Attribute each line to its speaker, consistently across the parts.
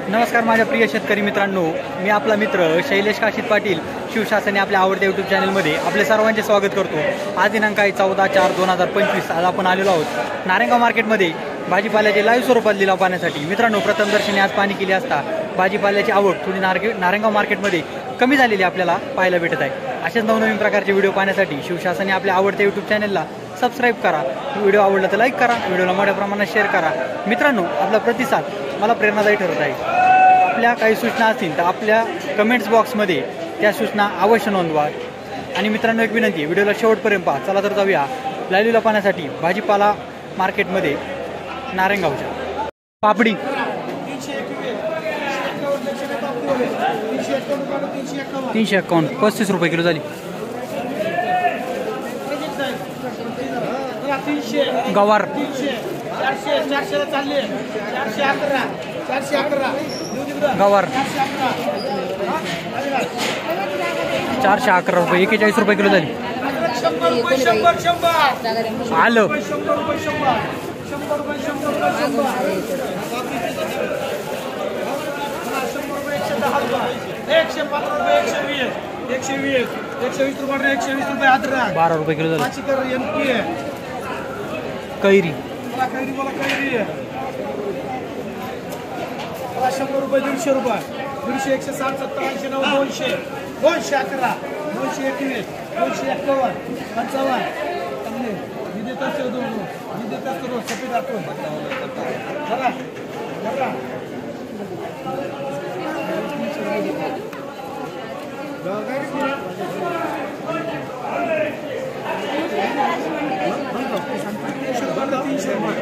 Speaker 1: नमस्कार माझ्या प्रिय शेतकरी मित्रांनो, मी आपला मित्र शैलेश काशीत पाटील शिवशासने आपल्या आवडत्या यूट्यूब चॅनलमध्ये आपले सर्वांचे स्वागत करतो। आज दिनांक आहे 14/4/2025। आज आपण आलेलो आहोत नारायणगाव मार्केटमध्ये भाजीपाल्याचे लाईव्ह स्वरूपात लिलाव पाहण्यासाठी। मित्रांनो, प्रथम दर्शनी आज पाहणी केली असता भाजीपाल्याची आवक थोडी नारायणगाव मार्केटमध्ये कमी झालेली आपल्याला पाहायला भेटत आहे। अशाच नवनवीन प्रकारचे व्हिडिओ पाहण्यासाठी शिवशासने आपल्या आवडत्या यूट्यूब चॅनलला सबस्क्राईब करा। व्हिडिओ आवडला तर लाईक करा, व्हिडिओला मोठ्या प्रमाणात शेअर करा। मित्रांनो, आपला प्रतिसाद मला प्रेरणादायी ठरत आहे। आपल्या काही सूचना असतील तर आपल्या कमेंट्स बॉक्समध्ये त्या सूचना अवश्य नोंदवा। आणि मित्रांनो, एक विनंती, व्हिडिओला शेवटपर्यंत पहा। चला तर जाऊया लाईव्ह पाहण्यासाठी भाजीपाला मार्केटमध्ये नारायणगावच्या। पापडी 351 35 रुपये किलो झाली। गवार 411 रुपये 41 रुपये किलो झाली। आलं 12 रुपये किलो झाली। कैरी
Speaker 2: 100 रुपये 150 रुपये 150 160 70 80 90 200 211 221 251 55 विदेत असतो सफेद आतो चला चला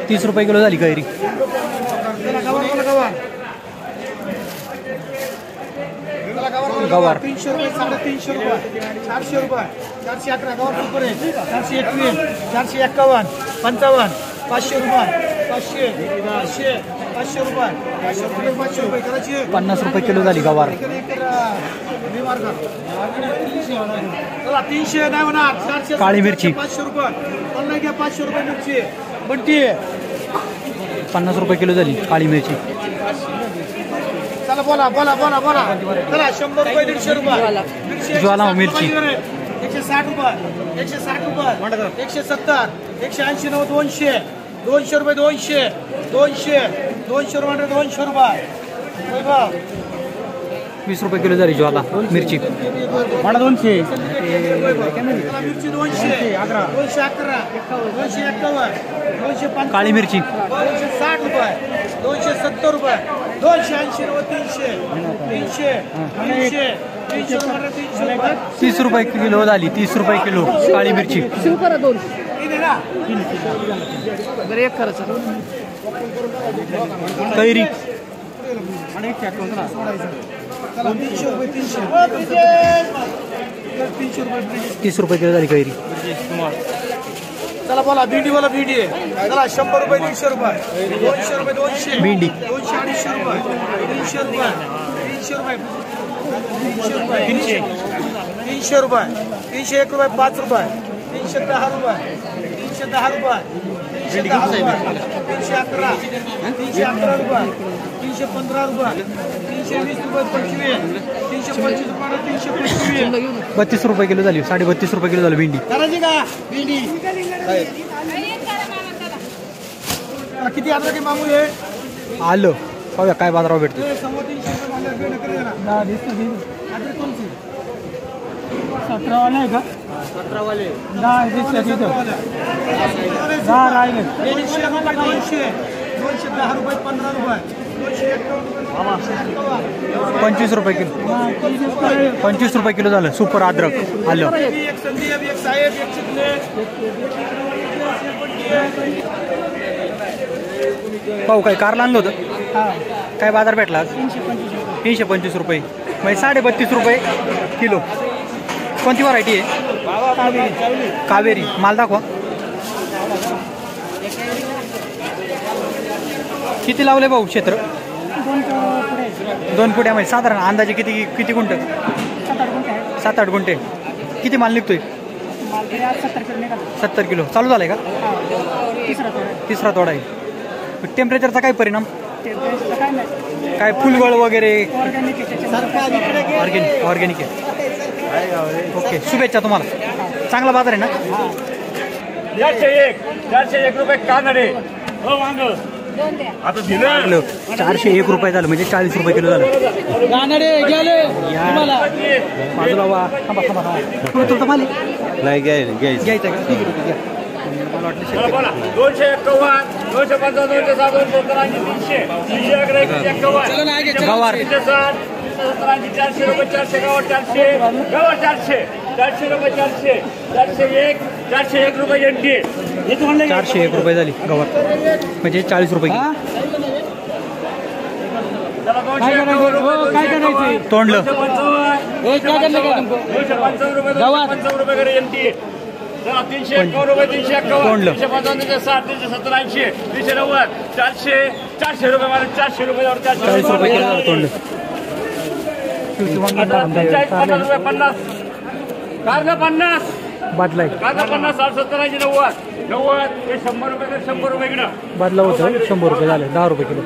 Speaker 1: 30 रुपये किलो झाली कैरी। गवार
Speaker 2: 300 रुपये 350 रुपये 400 रुपये 411 गवार रुपये 421 451 55 500 रुपये 500 रुपये 500 रुपये करायची
Speaker 1: 50 रुपये किलो झाली गवार।
Speaker 2: चला 300 नाही होणार 400
Speaker 1: काळी मिरची
Speaker 2: 500 रुपये 500 रुपये मिरची बंटी
Speaker 1: 50 रुपये किलो झाली काळी मिरची।
Speaker 2: चला बोला चला 100 रुपये 150 रुपये
Speaker 1: ज्वाला मिरची
Speaker 2: 160 रुपये 170 180 90 200 रुपये 200 रुपये 200 रुपये
Speaker 1: 20 रुपये किलो झाली ज्वाला मिरची। 200
Speaker 2: मिरची 211 251
Speaker 1: काळी मिरची
Speaker 2: 260 रुपये 270 रुपये 280 रुपये
Speaker 1: 30 रुपये किलो झाली। 30 रुपये किलो काळी मिरची। कैरी 30 रुपये किलो झाली कैरी।
Speaker 2: चला बोला भेंडी चला 100 रुपये 150 रुपये 200 रुपये 200
Speaker 1: भेंडी
Speaker 2: 200 250 रुपये 300 रुपये 300 रुपये 301 रुपये 5 रुपये 310 रुपये 311 रुपये 315 रुपये 315 रुपये 320 रुपये 325
Speaker 1: 32 रुपये किलो झाली। 32.5 रुपये किलो झाली भेंडी।
Speaker 2: करायची का भेंडी किती आता की मामूल आहे
Speaker 1: आलं पाहूया काय बाजारावर भेटतो।
Speaker 2: 17 वाले आहे का 17 वाले 210 रुपये 15 रुपये
Speaker 1: 25 रुपये किलो 25 रुपये किलो झालं सुपर अद्रक आलं।
Speaker 2: एक संदीप एक साहेब एक चितले
Speaker 1: पाहू काय कारला आणलं होतं काय बाजार भेटला आज 325 रुपये म्हणजे 32.5 रुपये किलो। कोणती व्हरायटी आहे? कावेरी। माल दाखवा किती लावले भाऊ क्षेत्र? 2 फुट्यामध्ये साधारण अंदाजे किती गुंठ? 7-8 गुंठे। किती माल निघतोय? 70 किलो चालू झालाय का? तिसरा तोडा आहे। टेम्परेचरचा काय परिणाम? काय फुलगळ वगैरे
Speaker 2: ऑर्गॅनिक
Speaker 1: ऑर्गॅनिक आहे. ओके, शुभेच्छा तुम्हाला. चांगला बाजार आहे ना.
Speaker 3: 401 रुपये कानडे हो वांग आता दिलं
Speaker 1: 401 रुपये झालं म्हणजे 40 रुपये किलो झालं. बाजूला वा. तुमचं माल
Speaker 4: नाही घ्यायचं
Speaker 1: घ्यायचं का? ठीक आहे, घ्या. मला वाटलं शेतकरी.
Speaker 3: बोला 251 255 260 270 300
Speaker 1: गवार
Speaker 3: 400 रुपये 400 गवार 400 गवार 400 400 रुपये 400 401 रुपये एंटी
Speaker 1: 401 रुपये झाली गवार म्हणजे 40 रुपये किलो. तोंडलं
Speaker 3: 255 रुपये करे एंटी 351 रुपये 351
Speaker 1: तोंडलं.
Speaker 3: 355 360 370 80 390 400 रुपये मला 400 रुपये
Speaker 1: 40 रुपये किलो झालं तोंडलं.
Speaker 3: 50 रुपये 50 कारला 50
Speaker 1: बादलाय
Speaker 3: कारला 50 60 70 80 90 हे 100 रुपये तर 100 रुपये इकडं
Speaker 1: बादला होतं 100 रुपये झाले 10 रुपये किलो.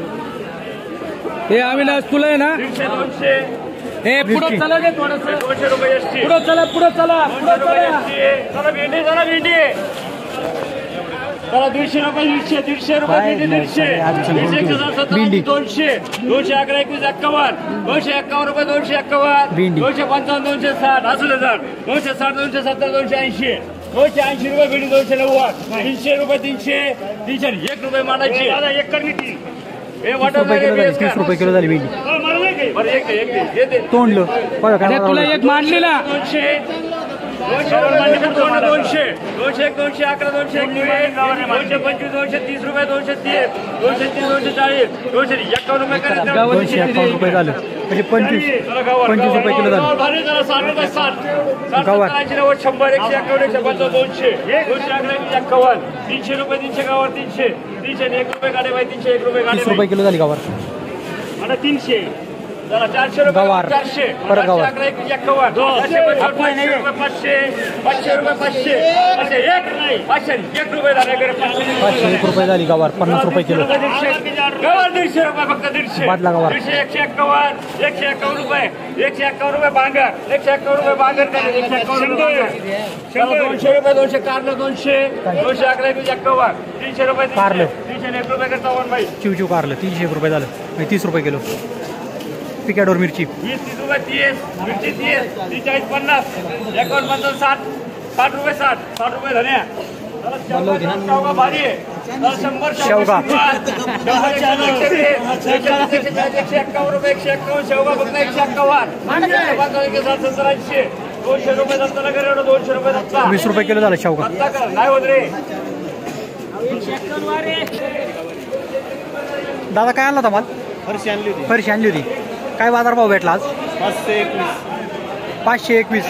Speaker 2: हे अविनाश तुला आहे ना
Speaker 3: 150 200
Speaker 2: हे पुढे चला गे थोडस
Speaker 3: 200 रुपये एसटी
Speaker 2: पुढे चला
Speaker 3: 200 रुपये एसटी चला भेंडी चला भेंडी चला 200 रुपये 150 रुपये भेंडी 150
Speaker 1: भेंडी.
Speaker 3: 200 211 21 51 251 रुपये 251
Speaker 1: भेंडी.
Speaker 3: 255 260 असलं जर 260 270 280 280 रुपये भेंडी 290 300 रुपये 301 रुपये मानायची दादा एक करणी ती हे
Speaker 1: 30 रुपये किलो झाली 30 रुपये किलो झाली भेंडी.
Speaker 3: बरं एक दे
Speaker 1: तोंडलं बघा काय
Speaker 2: तुला एक मांडलेला
Speaker 3: 200 200 200 201 211 221 225 230 रुपये 230 240 251 रुपये करायचं
Speaker 1: 251 रुपये झालं म्हणजे 25 रुपये किलो झालं.
Speaker 3: भारी जरा 60 रुपये 60
Speaker 1: गवार.
Speaker 3: 100 151 200 251 300 रुपये 300 गावावर 300 301 रुपये गाडे बाई 301 रुपये
Speaker 1: 30 रुपये किलो झाली गवार.
Speaker 3: आणि 300 जरा 400 रुपये
Speaker 1: गवार.
Speaker 3: 400
Speaker 1: परत गवार.
Speaker 3: 500 रुपये 500 रुपये 500 501 रुपये झाले
Speaker 1: 501 रुपये झाली गवार 50 रुपये किलो.
Speaker 3: गवार 150 रुपये फक्त 150
Speaker 1: बादला गवार.
Speaker 3: 151 रुपये 151 रुपये बांगर 151 रुपये बांगर 151 रुपये 200 रुपये 200 कारलं 200 211 51 300 रुपये
Speaker 1: कारलं.
Speaker 3: 301 रुपये करता बाई
Speaker 1: चिवचिव कारलं 301 रुपये झालं म्हणजे 30 रुपये किलो. पिकॅडोर मिरची
Speaker 3: 20 रुपये 30 मिरची 30 40 50 51 50 60 रुपये 60 रुपये धन्या शेवगा भारी आहे 100
Speaker 1: शेवगा.
Speaker 3: 151 रुपये 151 शेवगा फक्त 151 200 रुपये दत्ताला करे 200 रुपये दत्ता
Speaker 1: 20 रुपये किलो झालं शेवगा.
Speaker 3: दत्ता कर नाही होत रे
Speaker 1: दादा काय आणला होता माल?
Speaker 4: फरशी आणली होती
Speaker 1: फरशी आणली होती. काय बाजारभाव भेटला आज? 521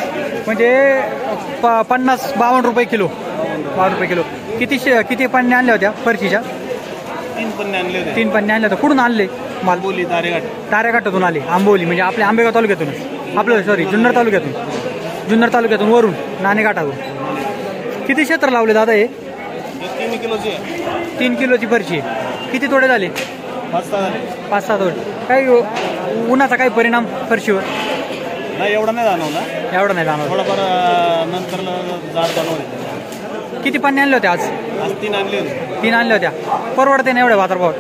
Speaker 1: म्हणजे 52 रुपये किलो 52 रुपये किलो. किती पन्ने आणल्या होत्या फरशीच्या?
Speaker 4: 3 पन्ने आणले होते
Speaker 1: 3 पन्ने आणले होते. कुठून आणले माल?
Speaker 4: बोली तारेघाट
Speaker 1: तारेघाटातून आले. आंबोली म्हणजे आपल्या आंबेगाव तालुक्यातून आपलं सॉरी जुन्नर तालुक्यातून वरून नाणेघाटावरून. किती क्षेत्र लावले दादा हे?
Speaker 4: 3 किलोची आहे
Speaker 1: 3 किलोची फरशी आहे. किती तोडे झाले? 5-6 तोडे. काही उन्हाचा काही परिणाम फरशीवर?
Speaker 4: नाही एवढा नाही जाणवला
Speaker 1: एवढं नाही जाणवलं.
Speaker 4: थोडाफार नंतर जाड जाणवले.
Speaker 1: किती पन्ने आणले होते आज?
Speaker 4: 3 आणले होते
Speaker 1: 3 आणल्या होत्या. परवडते ना एवढ्या बाजारभावात?